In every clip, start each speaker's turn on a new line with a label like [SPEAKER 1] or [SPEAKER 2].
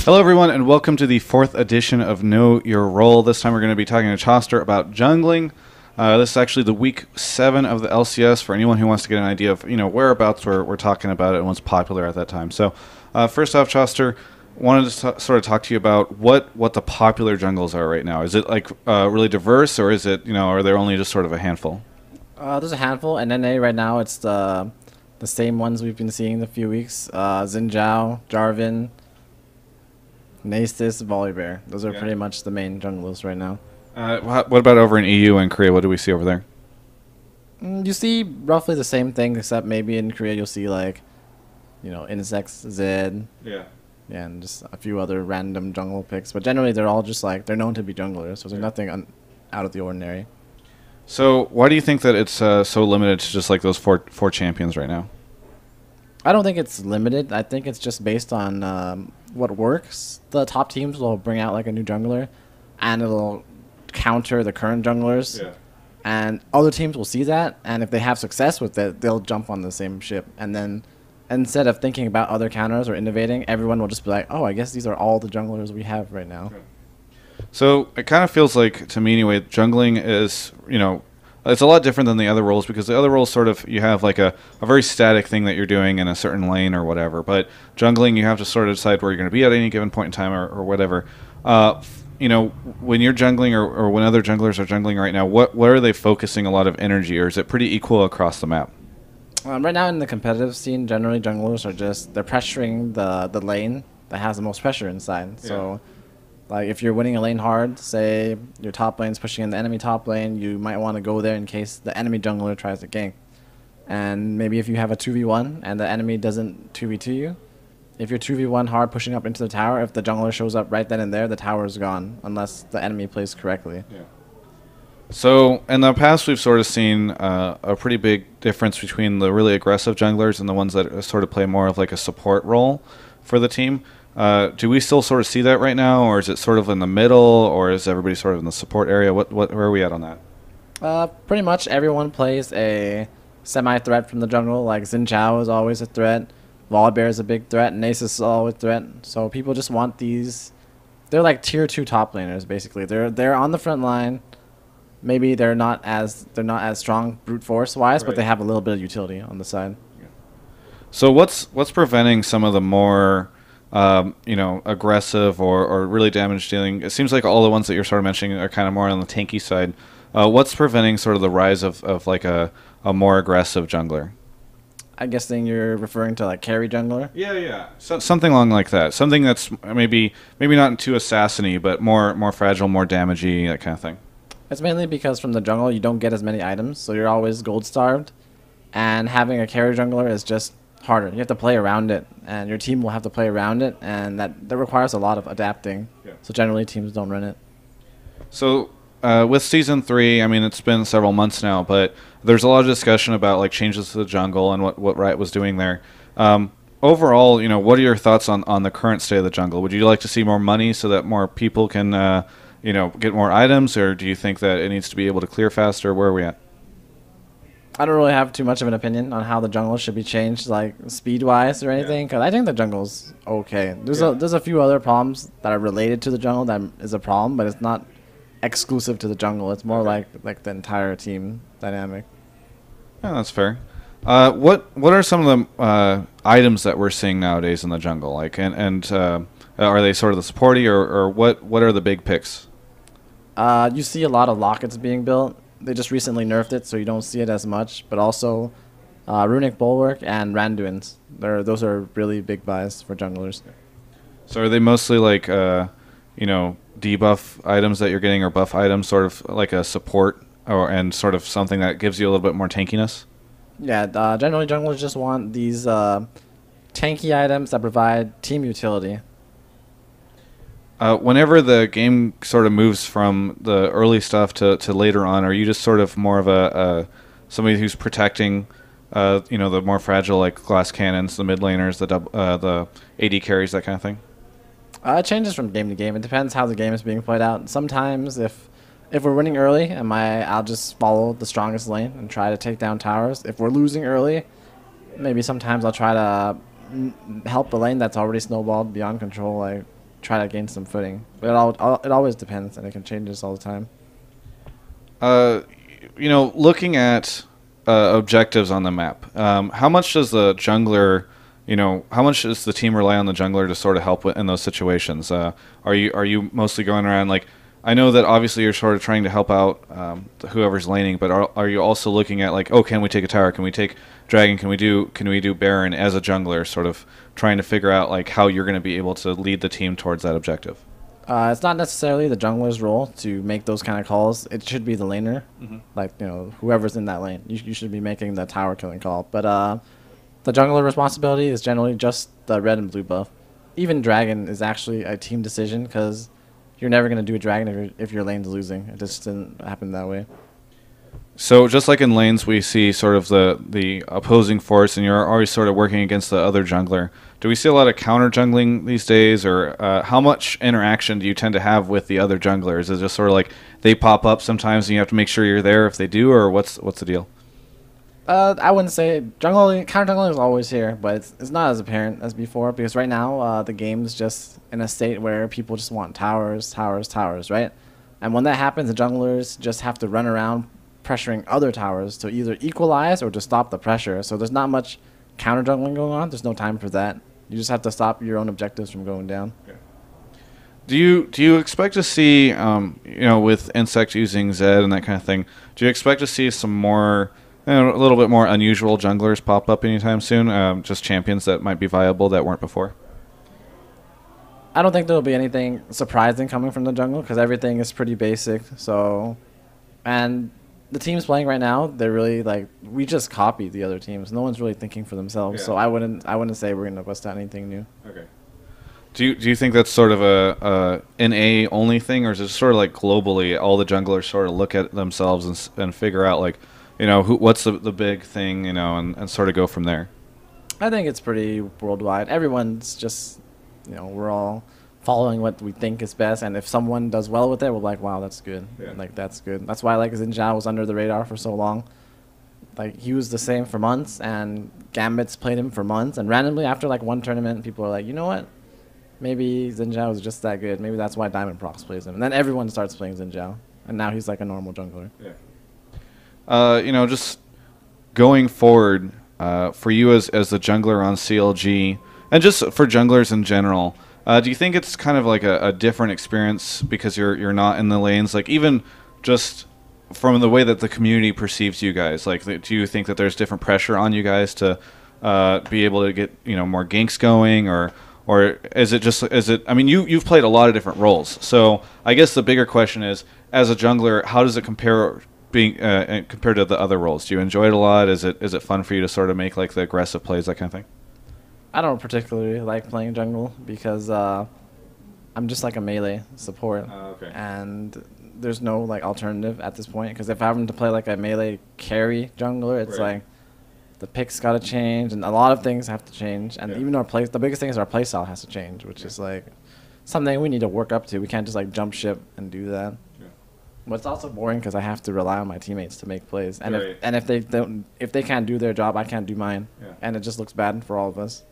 [SPEAKER 1] Hello, everyone, and welcome to the fourth edition of Know Your Role. This time we're going to be talking to Chauster about jungling. This is actually the week 7 of the LCS for anyone who wants to get an idea of whereabouts we're talking about it and what's popular at that time. So first off, Chauster, wanted to sort of talk to you about what the popular jungles are right now. Is it like really diverse, or is it are there only just sort of a handful?
[SPEAKER 2] There's a handful. And NA right now, it's the same ones we've been seeing in a few weeks. Xin Zhao, Jarvan, Nasus, Volibear. Those are pretty much the main junglers right now.
[SPEAKER 1] What about over in EU and Korea? What do we see over there?
[SPEAKER 2] You see roughly the same thing, except maybe in Korea you'll see like, Insects, Zed. Yeah, and just a few other random jungle picks. But generally they're all just like, they're known to be junglers, so there's nothing out of the ordinary.
[SPEAKER 1] So why do you think that it's so limited to just like those four champions right now?
[SPEAKER 2] I don't think it's limited. I think it's just based on what works. The top teams will bring out like a new jungler, and it'll counter the current junglers. Yeah. And other teams will see that, and if they have success with it, they'll jump on the same ship. And then instead of thinking about other counters or innovating, everyone will just be like, oh, I guess these are all the junglers we have right now.
[SPEAKER 1] So it kind of feels like, to me anyway, jungling is, it's a lot different than the other roles, because the other roles sort of, you have like a very static thing that you're doing in a certain lane or whatever. But jungling, you have to sort of decide where you're going to be at any given point in time or whatever. When you're jungling or when other junglers are jungling right now, what are they focusing a lot of energy, or is it pretty equal across the map?
[SPEAKER 2] Right now in the competitive scene, generally junglers are they're pressuring the lane that has the most pressure inside. Yeah. So like if you're winning a lane hard, say your top lane's pushing in the enemy top lane, you might want to go there in case the enemy jungler tries to gank. And maybe if you have a 2v1 and the enemy doesn't 2v2 you, if you're 2v1 hard pushing up into the tower, if the jungler shows up right then and there, the tower is gone unless the enemy plays correctly. Yeah.
[SPEAKER 1] So in the past, we've sort of seen a pretty big difference between the really aggressive junglers and the ones that sort of play more of like a support role for the team. Do we still sort of see that right now, or is it sort of in the middle, or is everybody sort of in the support area? Where are we at on that?
[SPEAKER 2] Pretty much everyone plays a semi-threat from the jungle. Like Xin Zhao is always a threat, Volibear is a big threat, Nasus is always a threat. So people just want these. They're like tier 2 top laners basically. They're on the front line. Maybe they're not as strong brute force wise, right, but they have a little bit of utility on the side. Yeah.
[SPEAKER 1] So what's preventing some of the more aggressive or really damage dealing? It seems like all the ones that you're sort of mentioning are kind of more on the tanky side. What's preventing sort of the rise of like a more aggressive jungler?
[SPEAKER 2] I'm guessing you're referring to like carry jungler?
[SPEAKER 1] Yeah. Something along like that. Something that's maybe not too assassiny, but more fragile, more damagey, that kind of thing.
[SPEAKER 2] It's mainly because from the jungle you don't get as many items, so you're always gold starved, and having a carry jungler is just harder. You have to play around it, and your team will have to play around it, and that requires a lot of adapting. Yeah. So generally teams don't run it. So
[SPEAKER 1] with Season 3, I mean, it's been several months now, but there's a lot of discussion about like changes to the jungle and what Riot was doing there. Overall, what are your thoughts on the current state of the jungle? Would you like to see more money so that more people can get more items, or do you think that it needs to be able to clear faster? Where are we at?
[SPEAKER 2] I don't really have too much of an opinion on how the jungle should be changed, like speed-wise or anything, because I think the jungle's okay. There's a few other problems that are related to the jungle that is a problem, but it's not exclusive to the jungle. It's more like the entire team dynamic.
[SPEAKER 1] Yeah, that's fair. What are some of the items that we're seeing nowadays in the jungle? Like, and are they sort of the supporty, or what are the big picks?
[SPEAKER 2] You see a lot of lockets being built. They just recently nerfed it, so you don't see it as much. But also, Runic Bulwark and Randuins. Those are really big buys for junglers.
[SPEAKER 1] So are they mostly like, debuff items that you're getting, or buff items, sort of like a support, and sort of something that gives you a little bit more tankiness?
[SPEAKER 2] Yeah, generally junglers just want these tanky items that provide team utility.
[SPEAKER 1] Whenever the game sort of moves from the early stuff to later on, are you just sort of more of a somebody who's protecting, the more fragile, like glass cannons, the mid laners, the AD carries, that kind of thing?
[SPEAKER 2] It changes from game to game. It depends how the game is being played out. Sometimes if we're winning early, I'll just follow the strongest lane and try to take down towers. If we're losing early, maybe sometimes I'll try to help the lane that's already snowballed beyond control, like try to gain some footing. But it always depends, and it can change all the time.
[SPEAKER 1] Looking at objectives on the map, how much does the jungler, how much does the team rely on the jungler to sort of help in those situations? Are you mostly going around like? I know that obviously you're sort of trying to help out whoever's laning, but are you also looking at like, oh, can we take a tower? Can we take dragon? Can we do Baron as a jungler? Sort of trying to figure out like how you're going to be able to lead the team towards that objective.
[SPEAKER 2] It's not necessarily the jungler's role to make those kind of calls. It should be the laner, like whoever's in that lane. You should be making the tower killing call. But the jungler responsibility is generally just the red and blue buff. Even dragon is actually a team decision because you're never going to do a dragon if your lane's losing. It just didn't happen that way.
[SPEAKER 1] So just like in lanes, we see sort of the opposing force, and you're always sort of working against the other jungler. Do we see a lot of counter jungling these days, or how much interaction do you tend to have with the other junglers? Is it just sort of like they pop up sometimes, and you have to make sure you're there if they do, or what's the deal?
[SPEAKER 2] I wouldn't say counter jungling is always here, but it's not as apparent as before because right now the game's just in a state where people just want towers, right? And when that happens, the junglers just have to run around pressuring other towers to either equalize or to stop the pressure. So there's not much counter jungling going on. There's no time for that. You just have to stop your own objectives from going down.
[SPEAKER 1] Okay. Do you expect to see, with Insect using Zed and that kind of thing, do you expect to see some more, a little bit more unusual junglers pop up anytime soon? Just champions that might be viable that weren't before?
[SPEAKER 2] I don't think there'll be anything surprising coming from the jungle because everything is pretty basic. So, and the teams playing right now, they're really like we just copied the other teams. No one's really thinking for themselves. Yeah. So I wouldn't say we're gonna bust out anything new.
[SPEAKER 1] Okay. Do you think that's sort of a NA only thing, or is it sort of like globally all the junglers sort of look at themselves and figure out like, what's the big thing, and sort of go from there?
[SPEAKER 2] I think it's pretty worldwide. Everyone's just, we're all following what we think is best, and if someone does well with it, we're like, wow, that's good. Yeah. Like, that's good. That's why, like, Xin Zhao was under the radar for so long. Like, he was the same for months, and Gambit's played him for months, and randomly after, like, one tournament, people are like, you know what? Maybe Xin Zhao is just that good. Maybe that's why Diamond Prox plays him. And then everyone starts playing Xin Zhao, and now he's, like, a normal jungler.
[SPEAKER 1] Yeah. Just going forward, for you as the jungler on CLG, and just for junglers in general, do you think it's kind of like a different experience because you're not in the lanes? Like even just from the way that the community perceives you guys, like do you think that there's different pressure on you guys to be able to get more ganks going, or is it? I mean, you've played a lot of different roles, so I guess the bigger question is, as a jungler, how does it compare compared to the other roles? Do you enjoy it a lot? Is it fun for you to sort of make like the aggressive plays, that kind of thing?
[SPEAKER 2] I don't particularly like playing jungle because I'm just like a melee support,
[SPEAKER 1] okay.
[SPEAKER 2] And there's no like alternative at this point. Because if I happen to play like a melee carry jungler, it's
[SPEAKER 1] right.
[SPEAKER 2] like the picks got to change, and a lot of things have to change. And even the biggest thing is our playstyle has to change, which is like something we need to work up to. We can't just like jump ship and do that. Yeah. But it's also boring because I have to rely on my teammates to make plays, and
[SPEAKER 1] right.
[SPEAKER 2] if they can't do their job, I can't do mine, and it just looks bad for all of us.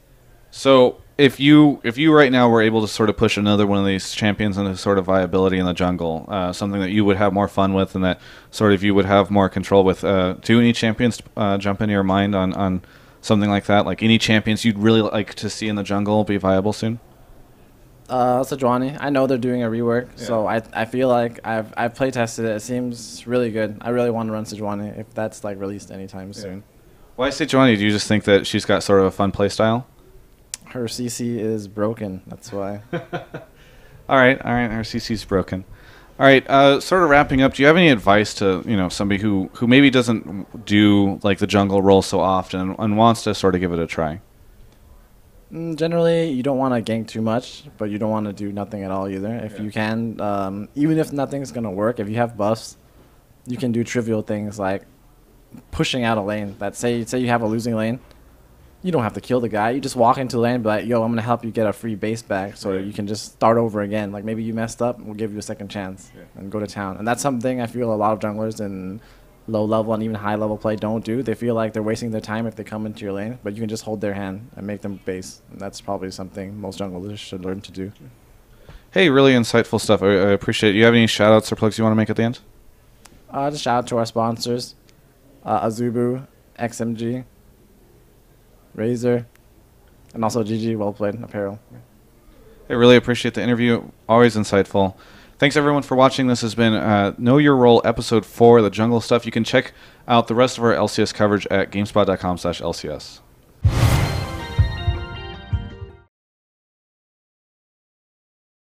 [SPEAKER 1] So if you right now were able to sort of push another one of these champions into sort of viability in the jungle, something that you would have more fun with and that sort of you would have more control with, do any champions jump into your mind on something like that? Like any champions you'd really like to see in the jungle be viable soon?
[SPEAKER 2] Sejuani. I know they're doing a rework, so I feel like I've play tested it. It seems really good. I really want to run Sejuani if that's like released anytime soon.
[SPEAKER 1] Why Sejuani? Do you just think that she's got sort of a fun play style?
[SPEAKER 2] Her CC is broken. That's why.
[SPEAKER 1] All right. Her CC's broken. All right. Sort of wrapping up. Do you have any advice to somebody who maybe doesn't do like the jungle role so often and wants to sort of give it a try?
[SPEAKER 2] Generally, you don't want to gank too much, but you don't want to do nothing at all either. If you can, even if nothing's gonna work, if you have buffs, you can do trivial things like pushing out a lane. That say you have a losing lane. You don't have to kill the guy. You just walk into the lane and be like, yo, I'm going to help you get a free base back so you can just start over again. Like, maybe you messed up, we'll give you a second chance and go to town. And that's something I feel a lot of junglers in low-level and even high-level play don't do. They feel like they're wasting their time if they come into your lane, but you can just hold their hand and make them base. And that's probably something most junglers should learn to do.
[SPEAKER 1] Hey, really insightful stuff. I appreciate it. You have any shout-outs or plugs you want to make at the end?
[SPEAKER 2] Just shout out to our sponsors, Azubu, XMG, Razer, and also GG Well Played Apparel.
[SPEAKER 1] I really appreciate the interview. Always insightful. Thanks, everyone, for watching. This has been Know Your Role, Episode 4, The Jungle Stuff. You can check out the rest of our LCS coverage at gamespot.com/LCS.